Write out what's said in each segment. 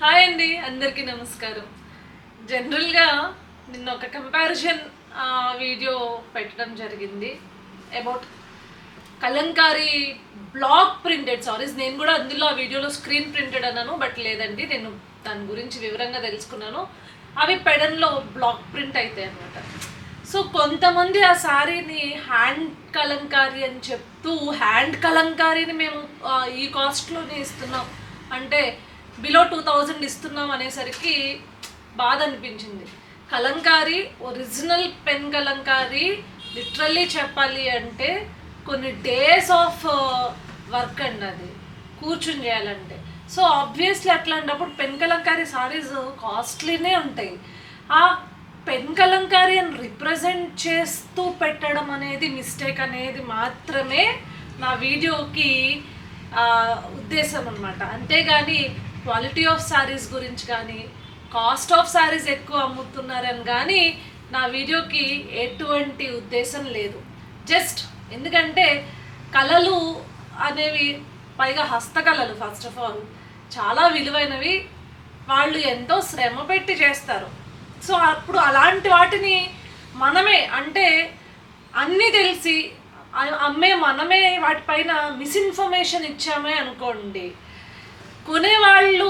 Hi అండి, అందరికీ నమస్కారం. జనరల్గా నిన్న ఒక కంపారిజన్ వీడియో పెట్టడం జరిగింది about Kalamkari block printed saris. నేను కూడా అందులో ఆ వీడియోలో స్క్రీన్ ప్రింటెడ్ అన్నాను, బట్ లేదండి, నేను దాని గురించి వివరంగా తెలుసుకున్నాను. అవి పెడన్లో బ్లాక్ ప్రింట్ అవుతాయి అన్నమాట. సో కొంతమంది ఆ శారీని హ్యాండ్ కలంకారీ అని చెప్తూ హ్యాండ్ కలంకారీని మేము ఈ కాస్ట్లోనే ఇస్తున్నాం అంటే బిలో 2000 ఇస్తున్నాం అనేసరికి బాధ అనిపించింది. Kalamkari original pen Kalamkari literally చెప్పాలి అంటే కొన్ని డేస్ ఆఫ్ వర్క్ అండి, అది కూర్చుని చేయాలంటే. సో ఆబ్వియస్లీ అట్లాంటప్పుడు పెన్ కలంకారీ సారీస్ కాస్ట్లీనే ఉంటాయి. ఆ పెన్ కలంకారీ అని రిప్రజెంట్ చేస్తూ పెట్టడం అనేది మిస్టేక్ అనేది మాత్రమే నా వీడియోకి ఉద్దేశం అనమాట. అంతేగాని క్వాలిటీ ఆఫ్ శారీస్ గురించి కానీ కాస్ట్ ఆఫ్ శారీస్ ఎక్కువ అమ్ముతున్నారని కానీ నా వీడియోకి ఎటువంటి ఉద్దేశం లేదు. జస్ట్ ఎందుకంటే కళలు అనేవి, పైగా హస్తకళలు ఫస్ట్ ఆఫ్ ఆల్ చాలా విలువైనవి, వాళ్ళు ఎంతో శ్రమ పెట్టి చేస్తారు. సో అప్పుడు అలాంటి వాటిని మనమే అంటే అన్నీ తెలిసి అమ్మే మనమే వాటిపైన మిస్ఇన్ఫర్మేషన్ ఇచ్చామే అనుకోండి, కొనేవాళ్ళు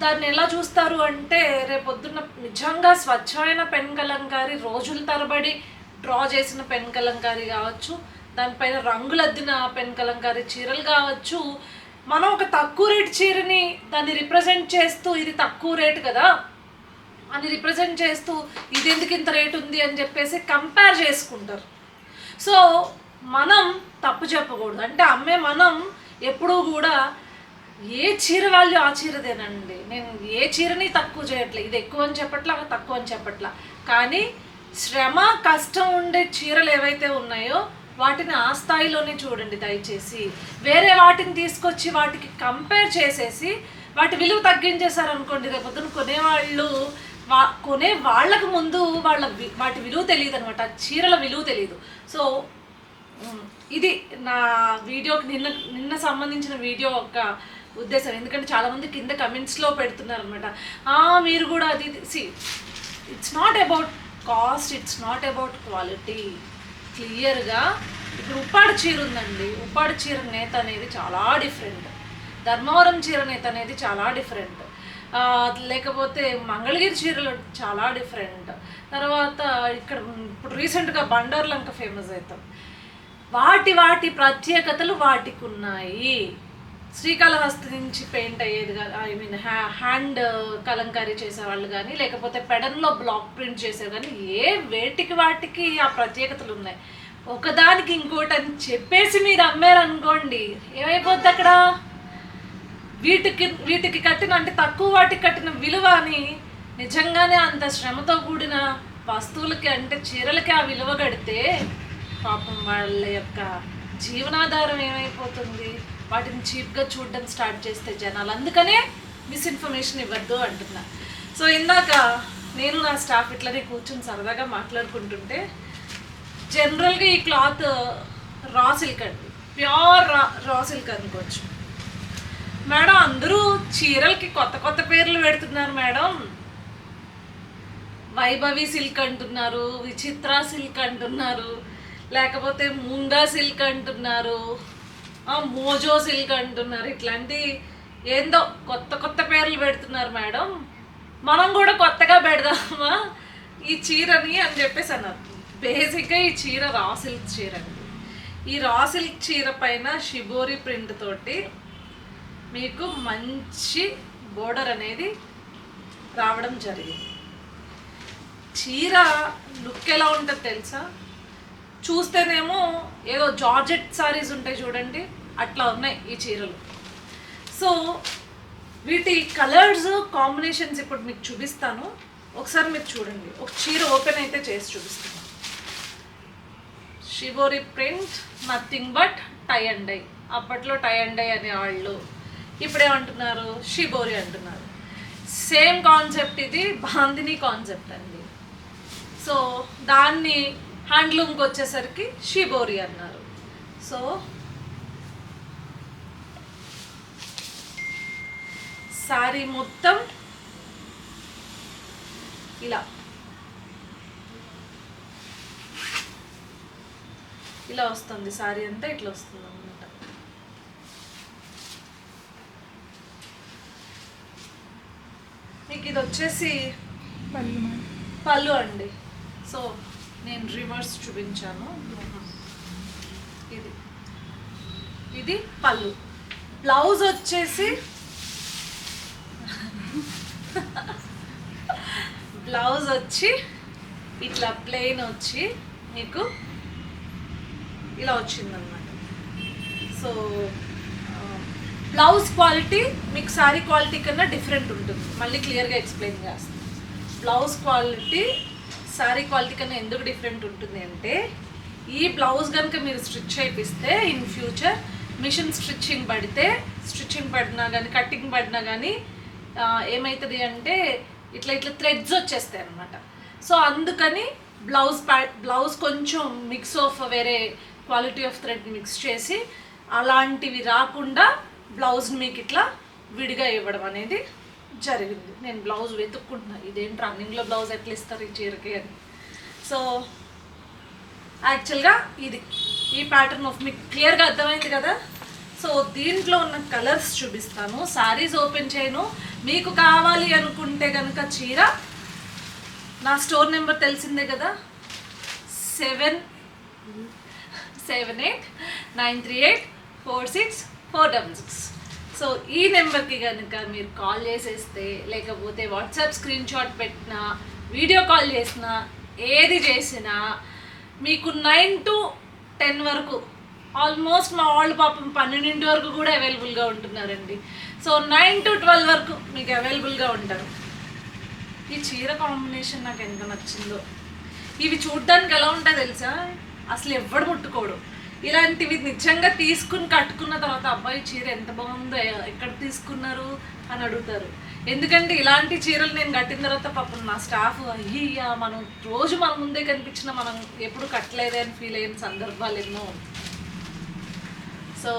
దాన్ని ఎలా చూస్తారు అంటే రేపొద్దున్న నిజంగా స్వచ్ఛమైన పెన్ కలంకారీ, రోజుల తరబడి డ్రా చేసిన పెన్ కలంకారీ కావచ్చు, దానిపైన రంగులద్దిన పెన్ కలంకారీ చీరలు కావచ్చు, మనం ఒక తక్కువ రేటు చీరని దాన్ని రిప్రజెంట్ చేస్తూ ఇది తక్కువ రేటు కదా అని రిప్రజెంట్ చేస్తూ ఇది ఎందుకు ఇంత రేటు ఉంది అని చెప్పేసి కంపేర్ చేసుకుంటారు. సో మనం తప్పు చెప్పకూడదు. అంటే అమ్మే మనం ఎప్పుడూ కూడా ఏ చీర వాల్యూ ఆ చీరదేనండి. నేను ఏ చీరని తక్కువ చేయట్లే, ఇది ఎక్కువ అని చెప్పట్లా, తక్కువ అని చెప్పట్లా. కానీ శ్రమ కష్టం ఉండే చీరలు ఏవైతే ఉన్నాయో వాటిని ఆ స్థాయిలోనే చూడండి దయచేసి. వేరే వాటిని తీసుకొచ్చి వాటికి కంపేర్ చేసేసి వాటి విలువ తగ్గించేశారనుకోండి, రేపొద్దున కొనే వాళ్ళకు ముందు వాటి విలువ తెలియదు అనమాట, చీరల విలువ తెలియదు. సో ఇది నా వీడియోకి నిన్న సంబంధించిన వీడియో ఒక ఉద్దేశం. ఎందుకంటే చాలామంది కింద కమెంట్స్లో పెడుతున్నారు అనమాట, మీరు కూడా అది it's not about cost, it's not about quality. క్లియర్గా ఇప్పుడు ఉప్పాడు చీర ఉందండి, ఉప్పాడు చీర నేత అనేది చాలా డిఫరెంట్, ధర్మవరం చీర నేత అనేది చాలా డిఫరెంట్, లేకపోతే మంగళగిరి చీరలు చాలా డిఫరెంట్, తర్వాత ఇక్కడ ఇప్పుడు రీసెంట్గా బండార్లంక ఫేమస్ అవుతాం. వాటి ప్రత్యేకతలు వాటికి ఉన్నాయి. శ్రీకాళహస్తి నుంచి పెయింట్ అయ్యేది కానీ, ఐ మీన్ హ్యాండ్ కలంకారీ చేసేవాళ్ళు కానీ, లేకపోతే పెడన్లో బ్లాక్ ప్రింట్ చేసేవి కానీ, వాటికి ఆ ప్రత్యేకతలు ఉన్నాయి. ఒకదానికి ఇంకోటి అని చెప్పేసి మీరు అమ్మారనుకోండి, ఏమైపోద్ది అక్కడ? వీటికి కట్టిన అంటే తక్కువ వాటికి కట్టిన విలువ అని నిజంగానే అంత శ్రమతో కూడిన వస్తువులకి అంటే చీరలకి ఆ విలువ కడితే పాపం వాళ్ళ యొక్క జీవనాధారం ఏమైపోతుంది? వాటిని చీప్గా చూడడం స్టార్ట్ చేస్తే జనాలు. అందుకనే మిస్ఇన్ఫర్మేషన్ ఇవ్వద్దు అంటున్నా. సో ఇందాక నేను నా స్టాఫ్ ఇట్లనే కూర్చొని సరదాగా మాట్లాడుకుంటుంటే, జనరల్గా ఈ క్లాత్ రా సిల్క్ అండి, ప్యూర్ రా సిల్క్ అనుకోవచ్చు. మేడం అందరూ చీరలకి కొత్త కొత్త పేర్లు పెడుతున్నారు మేడం, వైభవి సిల్క్ అంటున్నారు, విచిత్ర సిల్క్ అంటున్నారు, లేకపోతే ముంగా సిల్క్ అంటున్నారు, మోజో సిల్క్ అంటున్నారు, ఇట్లాంటి ఏందో కొత్త కొత్త పేర్లు పెడుతున్నారు మేడం, మనం కూడా కొత్తగా పెడదామా ఈ చీరని అని చెప్పేసి అన్నారు. బేసిక్గా ఈ చీర రా సిల్క్ చీర అండి. ఈ రా సిల్క్ చీర పైన షిబోరి ప్రింట్ తోటి మీకు మంచి బోర్డర్ అనేది రావడం జరిగింది. చీర లుక్ ఎలా ఉంటుంది తెలుసా? చూస్తేనేమో ఏదో జార్జెట్ సారీస్ ఉంటాయి చూడండి, అట్లా ఉన్నాయి ఈ చీరలు. సో వీటి కలర్స్ కాంబినేషన్స్ ఇప్పుడు మీకు చూపిస్తాను, ఒకసారి మీరు చూడండి. ఒక చీర ఓపెన్ అయితే చేసి చూపిస్తాను. Shibori print, nothing but tie and dye. అప్పట్లో టై అండ్ డై అనేవాళ్ళు, ఇప్పుడేమంటున్నారు? షిబోరి అంటున్నారు. సేమ్ కాన్సెప్ట్, ఇది బాందిని కాన్సెప్ట్ అండి. సో దాన్ని హ్యాండ్లూమ్కి వచ్చేసరికి షిబోరి అన్నారు. సో శారీ మొత్తం ఇలా ఇలా వస్తుంది, సారీ అంతా ఇట్లా వస్తుంది అనమాట. మీకు ఇది వచ్చేసి పళ్ళు అండి. సో నేను రివర్స్ చూపించాను. ఇది ఇది పళ్ళు. బ్లౌజ్ వచ్చేసి బ్లౌజ్ వచ్చి ఇట్లా ప్లెయిన్ వచ్చి మీకు ఇలా వచ్చిందనమాట. సో బ్లౌజ్ క్వాలిటీ మీకు శారీ క్వాలిటీ కన్నా డిఫరెంట్ ఉంటుంది. మళ్ళీ క్లియర్గా ఎక్స్ప్లెయిన్ చేస్తాను. బ్లౌజ్ క్వాలిటీ శారీ క్వాలిటీ కన్నా ఎందుకు డిఫరెంట్ ఉంటుంది అంటే, ఈ బ్లౌజ్ కనుక మీరు స్టిచ్ చేయిస్తే ఇన్ ఫ్యూచర్ మిషన్ స్టిచ్చింగ్ పడినా కానీ కటింగ్ పడినా కానీ ఏమవుతుంది అంటే ఇట్లా ఇట్లా థ్రెడ్స్ వచ్చేస్తాయి అనమాట. సో అందుకని బ్లౌజ్ కొంచెం మిక్స్ ఆఫ్ వేరే క్వాలిటీ ఆఫ్ థ్రెడ్ మిక్స్ చేసి అలాంటివి రాకుండా బ్లౌజ్ని మీకు ఇట్లా విడిగా ఇవ్వడం అనేది జరిగింది. నేను బ్లౌజ్ వెతుక్కుంటున్నా, ఇదేంటి రన్నింగ్లో బ్లౌజ్ ఎట్లా ఇస్తారు ఈ చీరకి అని. సో యాక్చువల్గా ఇది ఈ ప్యాటర్న్ ఆఫ్ మీకు క్లియర్గా అర్థమైంది కదా. సో దీంట్లో ఉన్న కలర్స్ చూపిస్తాను. శారీస్ ఓపెన్ చేయను. మీకు కావాలి అనుకుంటే కనుక చీర, నా స్టోర్ నెంబర్ తెలిసిందే కదా, 7893846466. సో ఈ నెంబర్కి కనుక మీరు కాల్ చేసేస్తే, లేకపోతే వాట్సాప్ స్క్రీన్ షాట్ పెట్టినా, వీడియో కాల్ చేసినా, ఏది చేసినా మీకు 9 to 10 వరకు, ఆల్మోస్ట్ మా వాళ్ళు పాపం 12 వరకు కూడా అవైలబుల్గా ఉంటున్నారండి. సో 9 to 12 వరకు మీకు అవైలబుల్గా ఉంటారు. ఈ చీర కాంబినేషన్ నాకు ఎంత నచ్చిందో. ఇవి చూడ్డానికి ఎలా ఉంటాయో తెలుసా, అసలు ఎవ్వడు ముట్టుకోడు. ఇలాంటివి నిజంగా తీసుకుని కట్టుకున్న తర్వాత అబ్బాయి చీర ఎంత బాగుందో, ఎక్కడ తీసుకున్నారు అని అడుగుతారు. ఎందుకంటే ఇలాంటి చీరలు నేను కట్టిన తర్వాత పాపం నా స్టాఫ్, అయ్యా మనం రోజు మన ముందే కనిపించిన మనం ఎప్పుడు కట్టలేదే అని ఫీల్ అయిన సందర్భాలు ఎన్నో. సో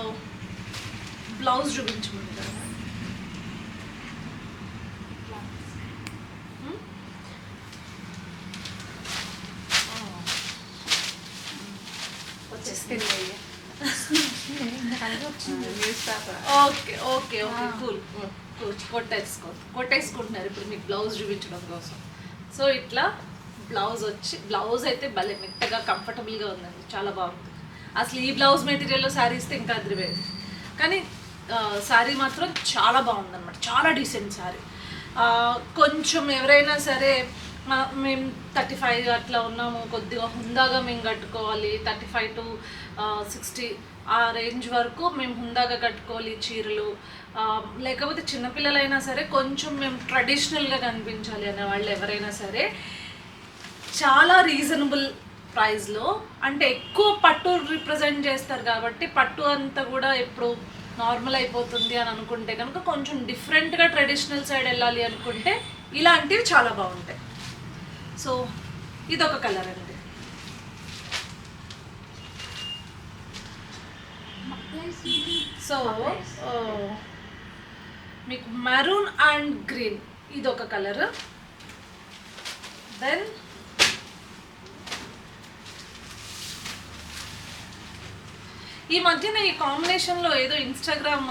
బ్లౌజ్ చూపించమంటారు. Okay okay okay cool. కొట్టేసుకుంటున్నారు ఇప్పుడు మీకు బ్లౌజ్ చూపించడం కోసం. సో ఇట్లా బ్లౌజ్ అయితే భలే మెత్తగా కంఫర్టబుల్గా ఉందండి, చాలా బాగుంది. అసలు ఈ బ్లౌజ్ మెటీరియల్లో శారీ ఇస్తే ఇంకా అదిరిపోయేది. కానీ శారీ మాత్రం చాలా బాగుందన్నమాట, చాలా డీసెంట్ శారీ. కొంచెం ఎవరైనా సరే మేము 35 అట్లా ఉన్నాము, కొద్దిగా హుందాగా మేము కట్టుకోవాలి, 35 to 60 ఆ రేంజ్ వరకు మేము హుందాగా కట్టుకోవాలి చీరలు, లేకపోతే చిన్నపిల్లలైనా సరే కొంచెం మేము ట్రెడిషనల్గా కనిపించాలి అనే వాళ్ళు ఎవరైనా సరే చాలా రీజనబుల్ ప్రైస్లో, అంటే ఎక్కువ పట్టు రిప్రజెంట్ చేస్తారు కాబట్టి పట్టు అంతా కూడా ఎప్పుడు నార్మల్ అయిపోతుంది అని అనుకుంటే కనుక, కొంచెం డిఫరెంట్గా ట్రెడిషనల్ సైడ్ వెళ్ళాలి అనుకుంటే ఇలాంటివి చాలా బాగుంటాయి. సో ఇదొక కలర్ అండి. సో మీకు మెరూన్ అండ్ గ్రీన్ ఇదొక కలర్. దెన్ ఈ మధ్యన ఈ కాంబినేషన్లో ఏదో ఇన్స్టాగ్రామ్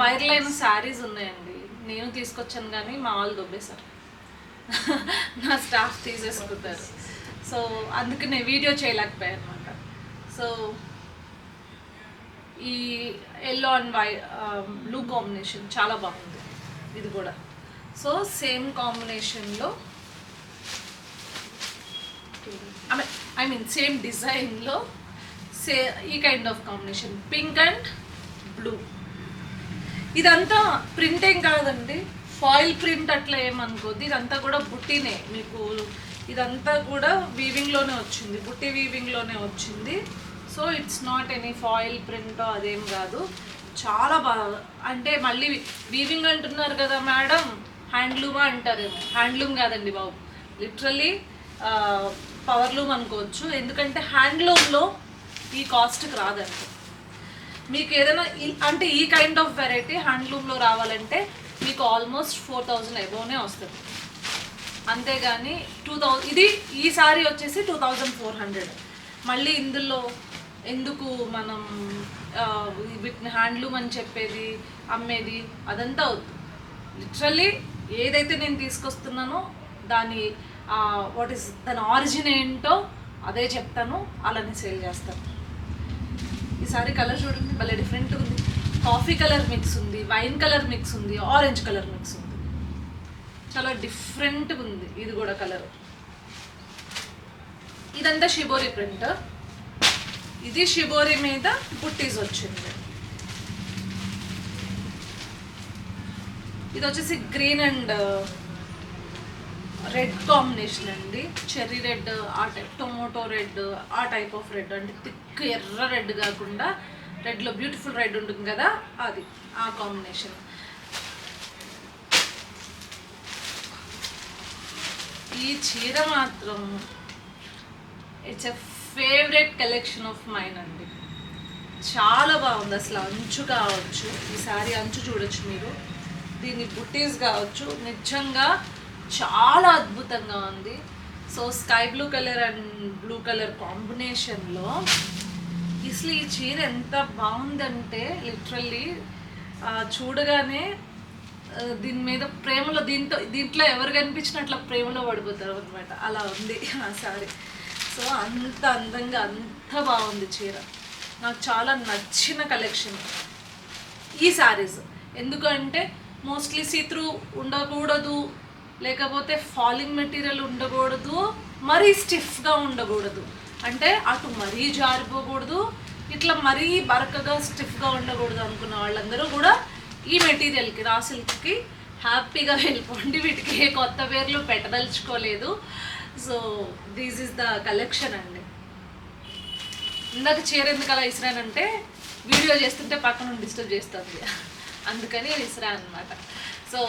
వైరల్ అయిన శారీస్ ఉన్నాయండి. నేను తీసుకొచ్చాను కానీ మా వాళ్ళు దొబ్బేశారు, నా స్టాఫ్ తీసేసుకుంటారు. సో అందుకే నేను వీడియో చేయలేకపోయాను అనమాట. సో ఈ ఎల్లో అండ్ బ్లూ కాంబినేషన్ చాలా బాగుంది ఇది కూడా. సో సేమ్ కాంబినేషన్లో ఐ మీన్ సేమ్ డిజైన్లో ఈ kind of combination pink and blue. ఇదంతా ప్రింట్ ఏం కాదండి, ఫాయిల్ ప్రింట్ అట్లా ఏమనుకోద్ది, ఇదంతా కూడా బుట్టినే. మీకు ఇదంతా కూడా వీవింగ్లోనే వచ్చింది, బుట్టి వీవింగ్లోనే వచ్చింది. So it's not any foil print అదేం కాదు, చాలా బాగా. అంటే మళ్ళీ వీవింగ్ అంటున్నారు కదా మేడం, హ్యాండ్లూమా అంటారేమో. హ్యాండ్లూమ్ కాదండి బాబు, లిటరల్లీ పవర్లూమ్ అనుకోవచ్చు. ఎందుకంటే హ్యాండ్లూమ్లో ఈ కాస్ట్కి రాదండి. మీకు ఏదైనా అంటే ఈ కైండ్ ఆఫ్ వెరైటీ హ్యాండ్లూమ్లో రావాలంటే మీకు ఆల్మోస్ట్ 4000 అబోనే వస్తుంది. అంతేగాని 2000 ఇది ఈ సారీ వచ్చేసి 2400. మళ్ళీ ఇందులో ఎందుకు మనం వీటిని హ్యాండ్లూమ్ అని చెప్పేది అమ్మేది అదంతా అవుతుంది. లిటరల్లీ ఏదైతే నేను తీసుకొస్తున్నానో దాని దాని ఆరిజిన్ ఏంటో అదే చెప్తాను, అలానే సేల్ చేస్తాను. ఈసారి కలర్ చూడండి, భలే డిఫరెంట్ ఉంది. కాఫీ కలర్ మిక్స్ ఉంది, వైన్ కలర్ మిక్స్ ఉంది, ఆరెంజ్ కలర్ మిక్స్ ఉంది. చాలా డిఫరెంట్గా ఉంది ఇది కూడా కలర్. ఇదంతా షిబోరి ప్రింట్. ఇది షిబోరి మీద బుట్టీస్ వచ్చింది. ఇది వచ్చేసి గ్రీన్ అండ్ రెడ్ కాంబినేషన్ అండి. చెర్రీ రెడ్ ఆ టైప్, టొమాటో రెడ్ ఆ టైప్ ఆఫ్ రెడ్, అంటే థిక్ ఎర్ర రెడ్ కాకుండా రెడ్లో బ్యూటిఫుల్ రెడ్ ఉంటుంది కదా, అది ఆ కాంబినేషన్. ఈ చీర మాత్రం it's a favourite collection of mine అండి. చాలా బాగుంది అసలు. అంచు కావచ్చు, ఈ సారీ అంచు చూడొచ్చు మీరు, దీని బుట్టీస్ కావచ్చు, నిజంగా చాలా అద్భుతంగా ఉంది. So sky blue colour and blue colour కాంబినేషన్లో అసలు ఈ చీర ఎంత బాగుందంటే లిటరల్లీ చూడగానే దీని మీద ప్రేమలో, దీంట్లో ఎవరు కనిపించినా అట్లా ప్రేమలో పడిపోతారు అనమాట, అలా ఉంది ఆ సారీ. సో అంత అందంగా అంత బాగుంది చీర. నాకు చాలా నచ్చిన కలెక్షన్ ఈ శారీస్. ఎందుకంటే మోస్ట్లీ సీత్రూ ఉండకూడదు, లేకపోతే ఫాలింగ్ మెటీరియల్ ఉండకూడదు, మరీ స్టిఫ్గా ఉండకూడదు, అంటే అటు మరీ జారిపోకూడదు, ఇట్లా మరీ బరకగా స్టిఫ్గా ఉండకూడదు అనుకున్న వాళ్ళందరూ కూడా ఈ మెటీరియల్కి, రా సిల్క్కి హ్యాపీగా వెళ్ళిపోండి. వీటికి ఏ కొత్త పేర్లు పెట్టదలుచుకోలేదు. So this is the collection అండి. ఇందాక చీర ఎందుకు అలా ఇసిరానంటే వీడియో చేస్తుంటే పక్కన డిస్టర్బ్ చేస్తుంది, అందుకని విసిరా అనమాట. సో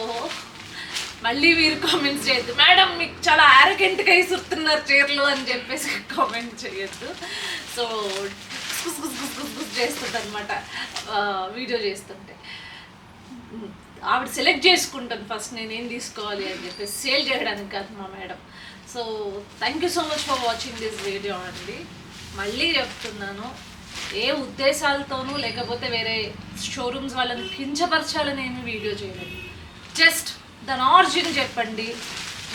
మళ్ళీ మీరు కామెంట్స్ చేయొద్దు, మేడం మీకు చాలా యారగెంట్గా ఇస్తున్నారు చీరలు అని చెప్పేసి కామెంట్ చేయొద్దు. సో గుస్ చేస్తుంది అనమాట వీడియో చేస్తుంటే. ఆవిడ సెలెక్ట్ చేసుకుంటాను ఫస్ట్ నేనేం తీసుకోవాలి అని చెప్పేసి, సేల్ చేయడానికి కాదు మా madam. So thank you so much for watching this video అండి. మళ్ళీ చెప్తున్నాను, ఏ ఉద్దేశాలతోనూ లేకపోతే వేరే షోరూమ్స్ వాళ్ళని కించపరచాలని ఏమి వీడియో చేయలేదు. జస్ట్ దాని ఆరిజిన్ చెప్పండి,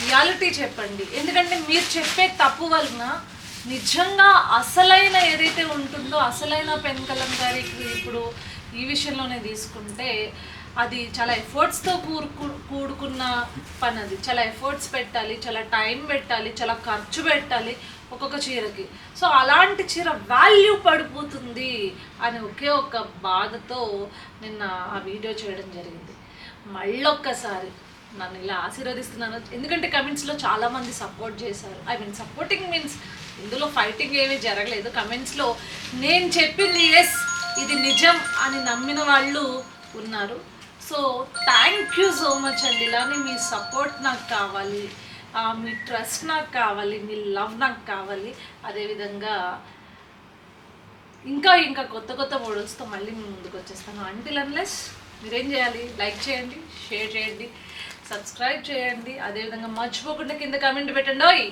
రియాలిటీ చెప్పండి. ఎందుకంటే మీరు చెప్పే తప్పు వలన నిజంగా అసలైన ఏదైతే ఉంటుందో, అసలైన పెన్ కలంకారీకి ఇప్పుడు ఈ విషయంలోనే తీసుకుంటే అది చాలా ఎఫర్ట్స్తో కూడుకున్న పని. అది చాలా ఎఫర్ట్స్ పెట్టాలి, చాలా టైం పెట్టాలి, చాలా ఖర్చు పెట్టాలి ఒక్కొక్క చీరకి. సో అలాంటి చీర వాల్యూ పడిపోతుంది అని ఒకే ఒక్క బాధతో నిన్న ఆ వీడియో చేయడం జరిగింది. మళ్ళొక్కసారి నన్ను ఇలా ఆశీర్వదిస్తున్నాను, ఎందుకంటే కమెంట్స్లో చాలామంది సపోర్ట్ చేశారు. ఐ మీన్ సపోర్టింగ్ మీన్స్ ఇందులో ఫైటింగ్ ఏమీ జరగలేదు. కమెంట్స్లో నేను చెప్పింది ఎస్ ఇది నిజం అని నమ్మిన వాళ్ళు ఉన్నారు. So thank you so much అండి. ఇలానే మీ సపోర్ట్ నాకు కావాలి, మీ ట్రస్ట్ నాకు కావాలి, మీ లవ్ నాకు కావాలి. అదేవిధంగా ఇంకా కొత్త మోడల్స్తో మళ్ళీ మీ ముందుకు వచ్చేస్తాను. అంటిల్ అన్లెస్ మీరేం చేయాలి, లైక్ చేయండి, షేర్ చేయండి, సబ్స్క్రైబ్ చేయండి. అదేవిధంగా మర్చిపోకుండా కింద కామెంట్ పెట్టండి.